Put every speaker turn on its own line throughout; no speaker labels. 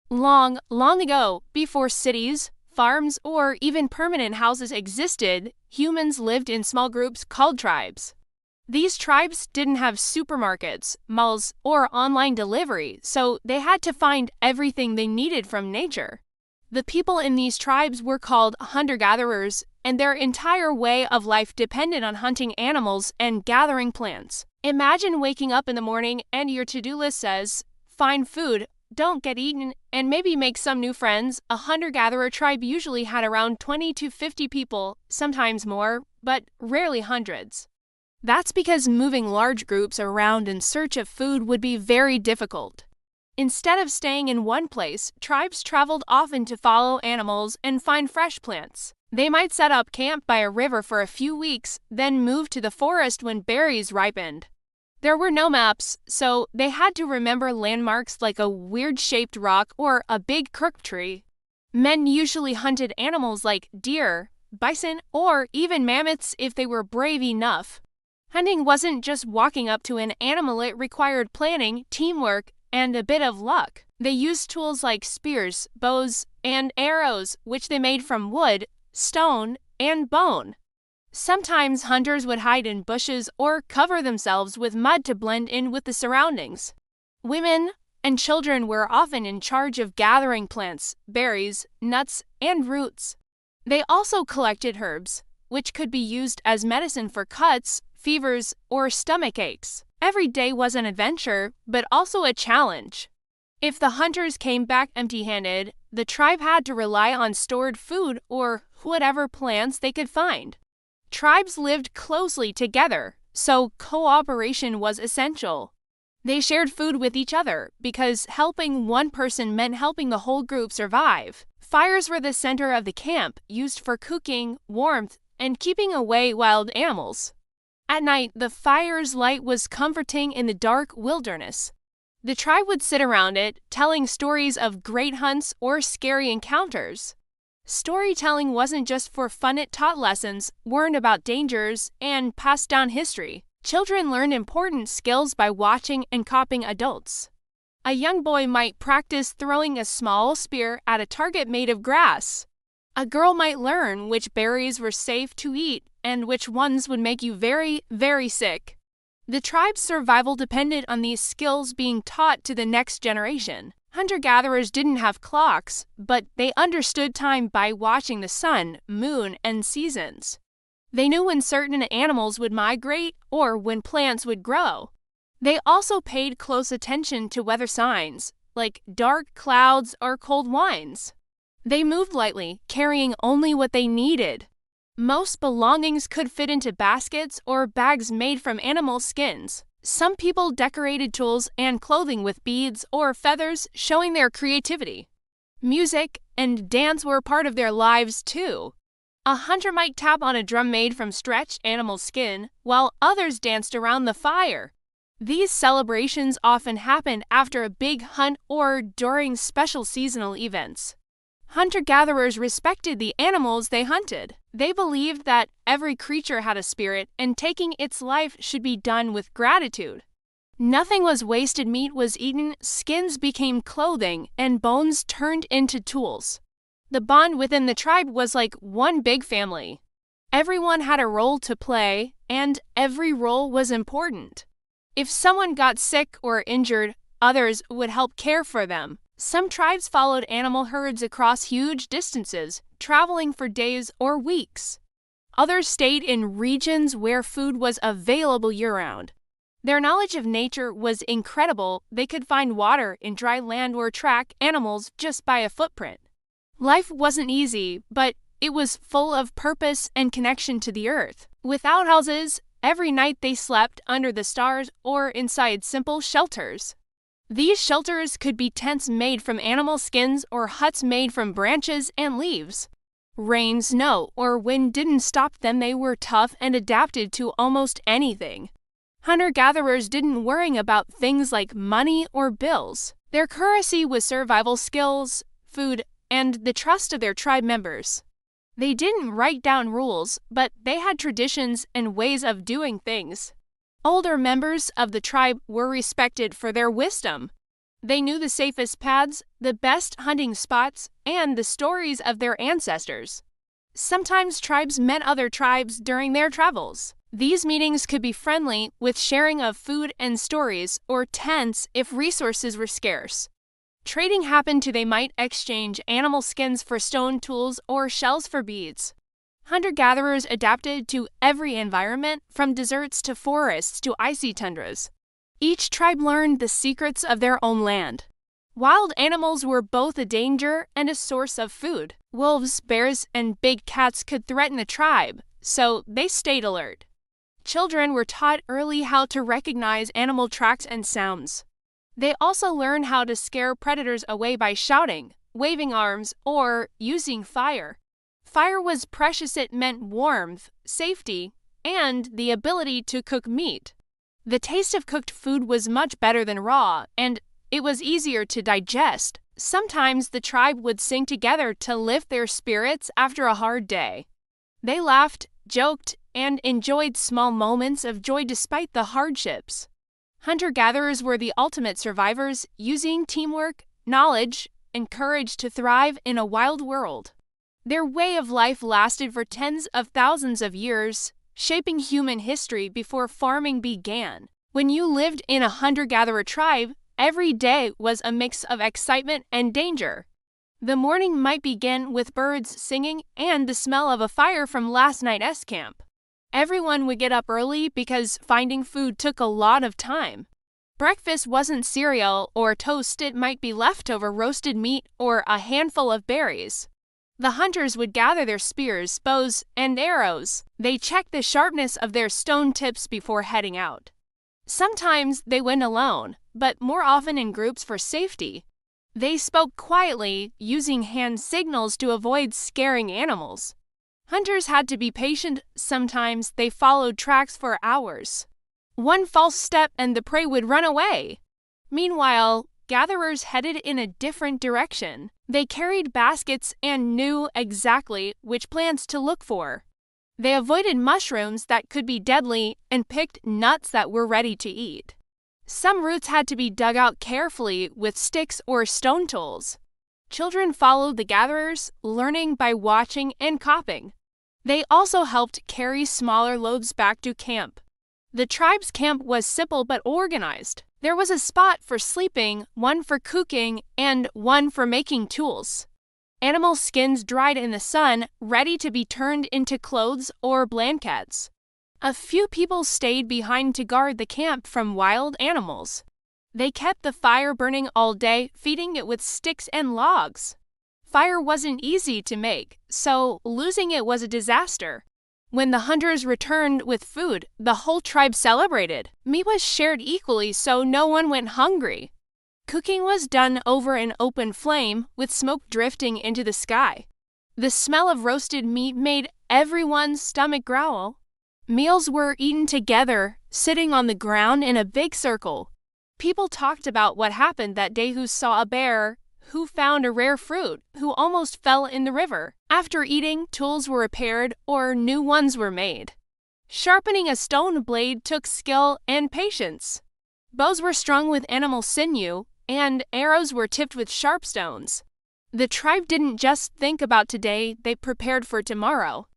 Long, long ago, before cities, farms, or even permanent houses existed, humans lived in small groups called tribes. These tribes didn't have supermarkets, malls, or online delivery, so they had to find everything they needed from nature. The people in these tribes were called hunter-gatherers, and their entire way of life depended on hunting animals and gathering plants. Imagine waking up in the morning and your to-do list says, find food, don't get eaten, and maybe make some new friends. A hunter-gatherer tribe usually had around 20 to 50 people, sometimes more, but rarely hundreds. That's because moving large groups around in search of food would be very difficult. Instead of staying in one place, tribes traveled often to follow animals and find fresh plants. They might set up camp by a river for a few weeks, then move to the forest when berries ripened. There were no maps, so they had to remember landmarks like a weird-shaped rock or a big crook tree. Men usually hunted animals like deer, bison, or even mammoths if they were brave enough. Hunting wasn't just walking up to an animal, it required planning, teamwork, and a bit of luck. They used tools like spears, bows, and arrows, which they made from wood, stone, and bone. Sometimes hunters would hide in bushes or cover themselves with mud to blend in with the surroundings. Women and children were often in charge of gathering plants, berries, nuts, and roots. They also collected herbs, which could be used as medicine for cuts, fevers, or stomach aches. Every day was an adventure, but also a challenge. If the hunters came back empty-handed, the tribe had to rely on stored food or whatever plants they could find. Tribes lived closely together, so cooperation was essential. They shared food with each other because helping one person meant helping the whole group survive. Fires were the center of the camp, used for cooking, warmth, and keeping away wild animals. At night, the fire's light was comforting in the dark wilderness. The tribe would sit around it, telling stories of great hunts or scary encounters. Storytelling wasn't just for fun, it taught lessons, warned about dangers, and passed down history. Children learned important skills by watching and copying adults. A young boy might practice throwing a small spear at a target made of grass. A girl might learn which berries were safe to eat and which ones would make you very, very sick. The tribe's survival depended on these skills being taught to the next generation. Hunter-gatherers didn't have clocks, but they understood time by watching the sun, moon, and seasons. They knew when certain animals would migrate or when plants would grow. They also paid close attention to weather signs, like dark clouds or cold winds. They moved lightly, carrying only what they needed. Most belongings could fit into baskets or bags made from animal skins. Some people decorated tools and clothing with beads or feathers, showing their creativity. Music and dance were part of their lives too. A hunter might tap on a drum made from stretched animal skin, while others danced around the fire. These celebrations often happened after a big hunt or during special seasonal events. Hunter-gatherers respected the animals they hunted. They believed that every creature had a spirit, and taking its life should be done with gratitude. Nothing was wasted, meat was eaten, skins became clothing, and bones turned into tools. The bond within the tribe was like one big family. Everyone had a role to play, and every role was important. If someone got sick or injured, others would help care for them. Some tribes followed animal herds across huge distances, traveling for days or weeks. Others stayed in regions where food was available year-round. Their knowledge of nature was incredible. They could find water in dry land or track animals just by a footprint. Life wasn't easy, but it was full of purpose and connection to the earth. Without houses, every night they slept under the stars or inside simple shelters. These shelters could be tents made from animal skins or huts made from branches and leaves. Rain, snow, or wind didn't stop them. They were tough and adapted to almost anything. Hunter-gatherers didn't worry about things like money or bills. Their currency was survival skills, food, and the trust of their tribe members. They didn't write down rules, but they had traditions and ways of doing things. Older members of the tribe were respected for their wisdom. They knew the safest paths, the best hunting spots, and the stories of their ancestors. Sometimes tribes met other tribes during their travels. These meetings could be friendly, with sharing of food and stories, or tense if resources were scarce. Trading happened too. They might exchange animal skins for stone tools or shells for beads. Hunter-gatherers adapted to every environment, from deserts to forests to icy tundras. Each tribe learned the secrets of their own land. Wild animals were both a danger and a source of food. Wolves, bears, and big cats could threaten the tribe, so they stayed alert. Children were taught early how to recognize animal tracks and sounds. They also learned how to scare predators away by shouting, waving arms, or using fire. Fire was precious. It meant warmth, safety, and the ability to cook meat. The taste of cooked food was much better than raw, and it was easier to digest. Sometimes the tribe would sing together to lift their spirits after a hard day. They laughed, joked, and enjoyed small moments of joy despite the hardships. Hunter-gatherers were the ultimate survivors, using teamwork, knowledge, and courage to thrive in a wild world. Their way of life lasted for tens of thousands of years, shaping human history before farming began. When you lived in a hunter-gatherer tribe, every day was a mix of excitement and danger. The morning might begin with birds singing and the smell of a fire from last night's camp. Everyone would get up early because finding food took a lot of time. Breakfast wasn't cereal or toast. It might be leftover roasted meat or a handful of berries. The hunters would gather their spears, bows, and arrows. They checked the sharpness of their stone tips before heading out. Sometimes they went alone, but more often in groups for safety. They spoke quietly, using hand signals to avoid scaring animals. Hunters had to be patient. Sometimes they followed tracks for hours. One false step and the prey would run away. Meanwhile, gatherers headed in a different direction. They carried baskets and knew exactly which plants to look for. They avoided mushrooms that could be deadly and picked nuts that were ready to eat. Some roots had to be dug out carefully with sticks or stone tools. Children followed the gatherers, learning by watching and copying. They also helped carry smaller loads back to camp. The tribe's camp was simple but organized. There was a spot for sleeping, one for cooking, and one for making tools. Animal skins dried in the sun, ready to be turned into clothes or blankets. A few people stayed behind to guard the camp from wild animals. They kept the fire burning all day, feeding it with sticks and logs. Fire wasn't easy to make, so losing it was a disaster. When the hunters returned with food, the whole tribe celebrated. Meat was shared equally, so no one went hungry. Cooking was done over an open flame, with smoke drifting into the sky. The smell of roasted meat made everyone's stomach growl. Meals were eaten together, sitting on the ground in a big circle. People talked about what happened that day, who saw a bear, who found a rare fruit, who almost fell in the river. After eating, tools were repaired or new ones were made. Sharpening a stone blade took skill and patience. Bows were strung with animal sinew, and arrows were tipped with sharp stones. The tribe didn't just think about today, they prepared for tomorrow.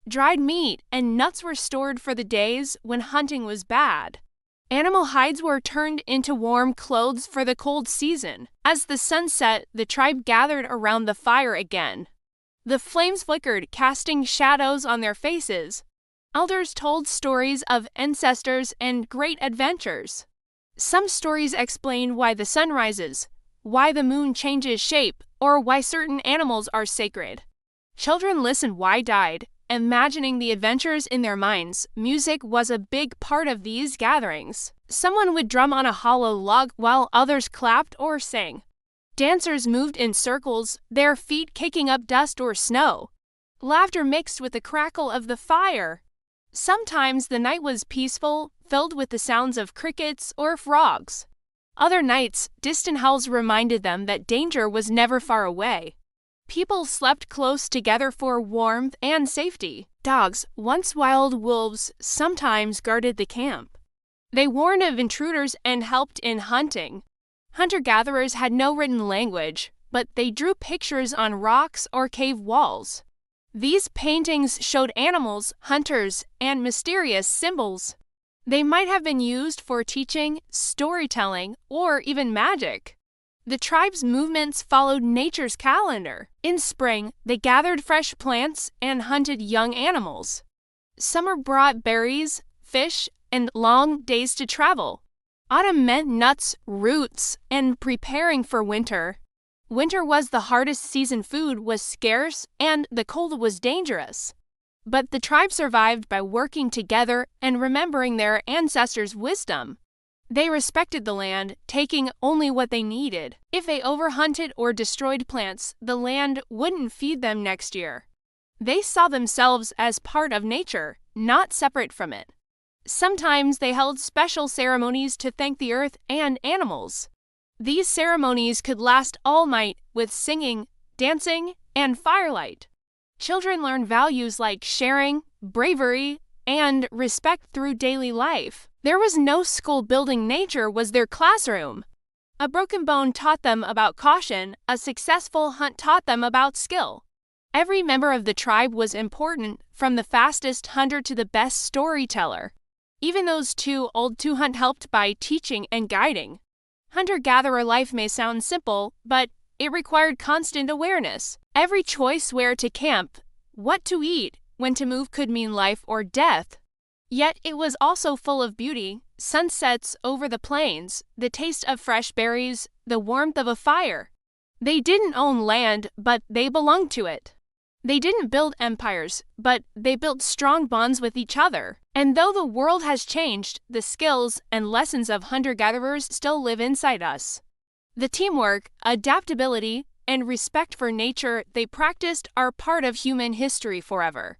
Dried meat and nuts were stored for the days when hunting was bad. Animal hides were turned into warm clothes for the cold season. As the sun set, the tribe gathered around the fire again. The flames flickered, casting shadows on their faces. Elders told stories of ancestors and great adventures. Some stories explain why the sun rises, why the moon changes shape, or why certain animals are sacred. Children listened wide-eyed, imagining the adventures in their minds. Music was a big part of these gatherings. Someone would drum on a hollow log while others clapped or sang. Dancers moved in circles, their feet kicking up dust or snow. Laughter mixed with the crackle of the fire. Sometimes the night was peaceful, filled with the sounds of crickets or frogs. Other nights, distant howls reminded them that danger was never far away. People slept close together for warmth and safety. Dogs, once wild wolves, sometimes guarded the camp. They warned of intruders and helped in hunting. Hunter-gatherers had no written language, but they drew pictures on rocks or cave walls. These paintings showed animals, hunters, and mysterious symbols. They might have been used for teaching, storytelling, or even magic. The tribe's movements followed nature's calendar. In spring, they gathered fresh plants and hunted young animals. Summer brought berries, fish, and long days to travel. Autumn meant nuts, roots, and preparing for winter. Winter was the hardest season, food was scarce, and the cold was dangerous. But the tribe survived by working together and remembering their ancestors' wisdom. They respected the land, taking only what they needed. If they overhunted or destroyed plants, the land wouldn't feed them next year. They saw themselves as part of nature, not separate from it. Sometimes they held special ceremonies to thank the earth and animals. These ceremonies could last all night with singing, dancing, and firelight. Children learned values like sharing, bravery, and respect through daily life. There was no school building, nature was their classroom. A broken bone taught them about caution, a successful hunt taught them about skill. Every member of the tribe was important, from the fastest hunter to the best storyteller. Even those too old to hunt helped by teaching and guiding. Hunter-gatherer life may sound simple, but it required constant awareness. Every choice where to camp, what to eat, when to move could mean life or death. Yet it was also full of beauty: sunsets over the plains, the taste of fresh berries, the warmth of a fire. They didn't own land, but they belonged to it. They didn't build empires, but they built strong bonds with each other. And though the world has changed, the skills and lessons of hunter-gatherers still live inside us. The teamwork, adaptability, and respect for nature they practiced are part of human history forever.